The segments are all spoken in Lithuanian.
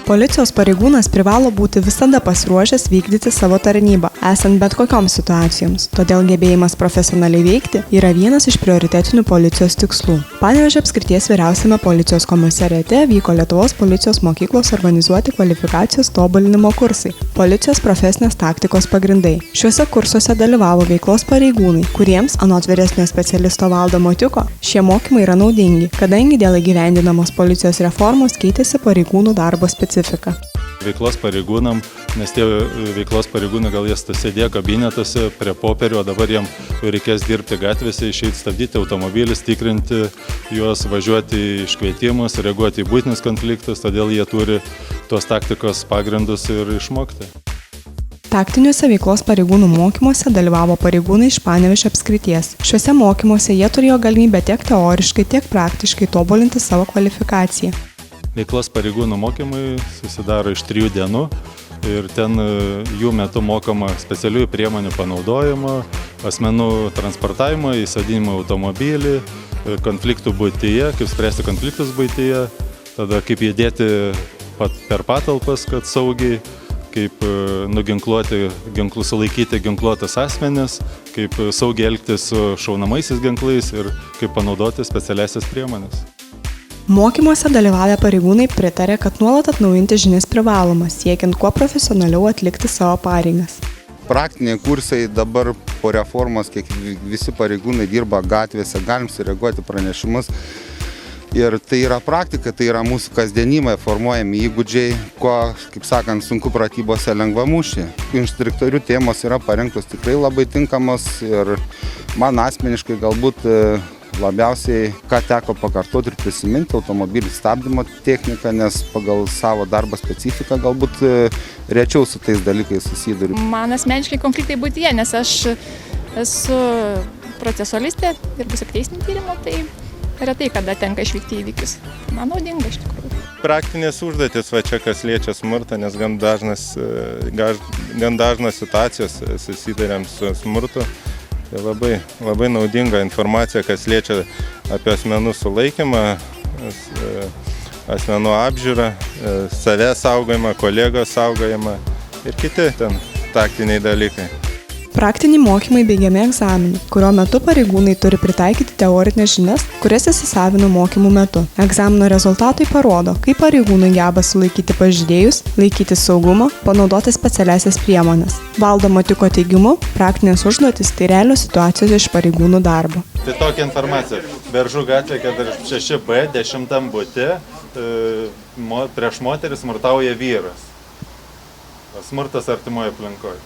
Policijos pareigūnas privalo būti visada pasiruošęs vykdyti savo tarnybą, esant bet kokioms situacijoms, todėl gebėjimas profesionaliai veikti yra vienas iš prioritetinių policijos tikslų. Panevėžio apskrities vyriausiame policijos komisariate vyko Lietuvos policijos mokyklos organizuoti kvalifikacijos tobulinimo kursai – policijos profesinės taktikos pagrindai. Šiuose kursuose dalyvavo veiklos pareigūnai, kuriems, anot vyresnio specialisto Valdo Motiuko, šie mokymai yra naudingi, kadangi dėl įgyvendinamos policijos reformos keitėsi pareigūnų darbo specifika. Veiklos pareigūnam, nes tie veiklos pareigūnai gal jie sėdėjo kabinetuose prie popierių, o dabar jiem reikės dirbti gatvėse, išeiti stabdyti automobilius, tikrinti juos, važiuoti į iškvietimus, reaguoti į būtinius konfliktus, todėl jie turi tos taktikos pagrindus ir išmokti. Taktiniuose veiklos pareigūnų mokymuose dalyvavo pareigūnai iš Panevėžio apskrities. Šiuose mokymuose jie turėjo galimybę tiek teoriškai, tiek praktiškai tobulinti savo kvalifikaciją. Veiklos pareigūnų mokymai susidaro iš 3 dienų ir ten jų metu mokoma specialiųjų priemonių panaudojimo, asmenų transportavimo, įsodinimo automobilį, konfliktų buityje, kaip spręsti konfliktus buityje, tada kaip judėti per patalpas, kad saugiai, kaip nuginkluoti, sulaikyti ginkluotus asmenis, kaip saugiai elgtis su šaunamaisiais ginklais ir kaip panaudoti specialiasias priemonės. Mokymuose dalyvavę pareigūnai pritarė, kad nuolat atnaujinti žinias privaloma, siekiant kuo profesionaliau atlikti savo pareigas. Praktiniai kursai dabar po reformos, kiek visi pareigūnai dirba gatvėse, galim sureaguoti pranešimus. Ir tai yra praktika, tai yra mūsų kasdienybė, formuojami įgūdžiai, ko, kaip sakant, sunku pratybose lengva mūšį. Instruktorių temos yra parengtos tikrai labai tinkamos ir man asmeniškai galbūt labiausiai, ką teko pakartoti ir prisiminti, automobilių stabdymo techniką, nes pagal savo darbo specifiką galbūt rečiau su tais dalykais susiduriu. Man asmeniškai konfliktai buityje, nes aš esu procesualistė, dirbu ikiteisminio tyrimo, tai retai kada tenka išvykti įvykius. Man naudinga iš tikrųjų. Praktinės užduotis, va čia kas liečia smurtą, nes gan dažnas situacijos susiduriam su smurtu. Tai labai naudinga informacija, kas liečia apie asmenų sulaikymą, asmenų apžiūrą, savęs saugojimą, kolegos saugojimą ir kiti ten taktiniai dalykai. Praktiniai mokymai baigiami egzaminų, kurio metu pareigūnai turi pritaikyti teorinės žinias, kurias įsisavino mokymų metu. Egzamino rezultatai parodo, kaip pareigūnai geba sulaikyti pažeidėjus, laikyti saugumo, panaudoti specialiasias priemonės. Valdo Motiuko teigimu, praktinės užduotys tai realios situacijos iš pareigūnų darbo. Tai tokia informacija. Beržų gatvė 46B, 10 bute, prieš moterį smurtauja vyras. Smurtas artimoje aplinkoje.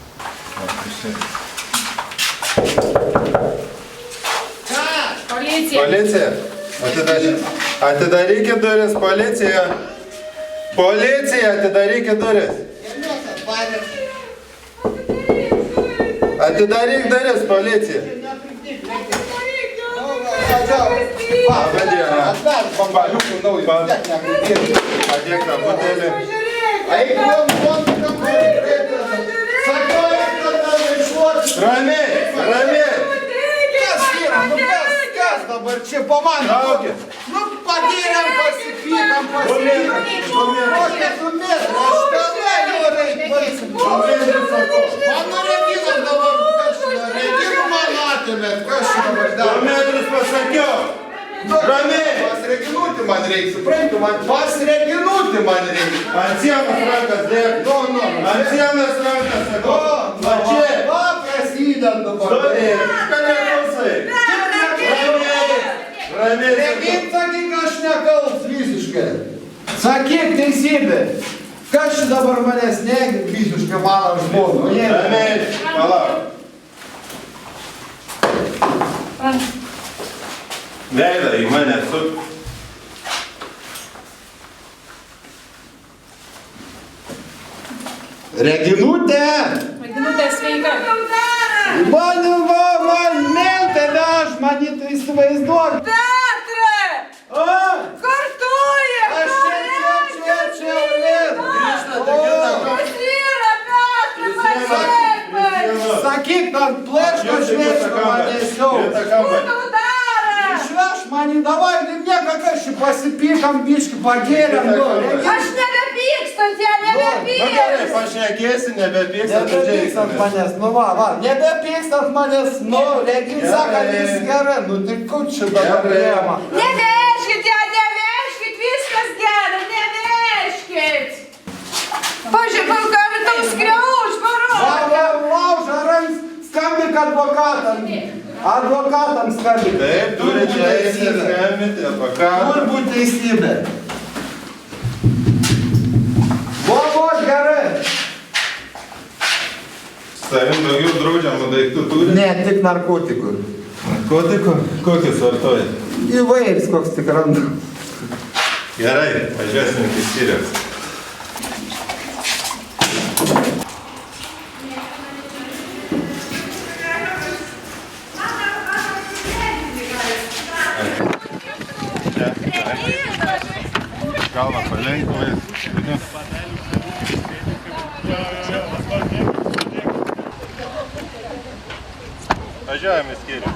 Policija! Policija! Atidarykit duris, policija! Policija, atidarykit duris! Atidaryk duris, policija! Labą dieną! Padėk tą butelį! Ramiai, ramiai! Kas yra? Kas dabar čia pamano? Padėrėm, pasipykam. Kokia sumės? Aš tave noriu eiti. Mano reginas dabar, kas čia? Reginu man atėmėt, kas čia dabar daro? 2 metrus pasakiau! Ramiai! Pasreginuti man reikia, suprantu, pasreginuti man reikia. Ant sienos rankas dėk! Ant sienos rankas, sakau! Va čia! Va, prasidant dabar. Stovėk! Kalėklausai! Ramiai! Regint, sakyk, aš nekalts visiškai. Sakyk teisybę. Kas čia dabar manęs negint visiškai mano žmogų? Ramiai! Palauk! Veidą į mane suk. Reginutė! Reginutė, sveika. Man mentė vež, mani tu įsivaizduok. Petrai! Kur tu esi? Aš čia, Lėd. Kas yra, Petrai, pasiekmai? Sakyk, ant plėško švėčko manėsiau. Kur tu darai? Išveš mani, davai, nieko kas čia pasipykam, biški pagėrėm. Aš nebepykstu, Nebepykstant, jie nebepyks. pašnekėsi, nebepykstant. Nebepykstant manęs, nu va, nebepykstant manęs, nu, reikia sako, vis gerai, nu tai kur čia dabar priema. Nevežkit ją, nevežkit, viskas gera, nevežkit. Pažiūrėk, ką tau skriauž, parodo. Laužą ranks, skambink advokatam skambink. Taip, turi teisę skambinti, advokatą. Kur būt teisybė? Buvo gerai. Savim daugiau draudžiamų daiktų turi. Ne, tik narkotikų. Narkotikų? Kokius vartoji? Įvairis koks tik randu. Gerai, važiuosim iki skyriaus. Galvą palenkuoja. Važiuojame į skyrių.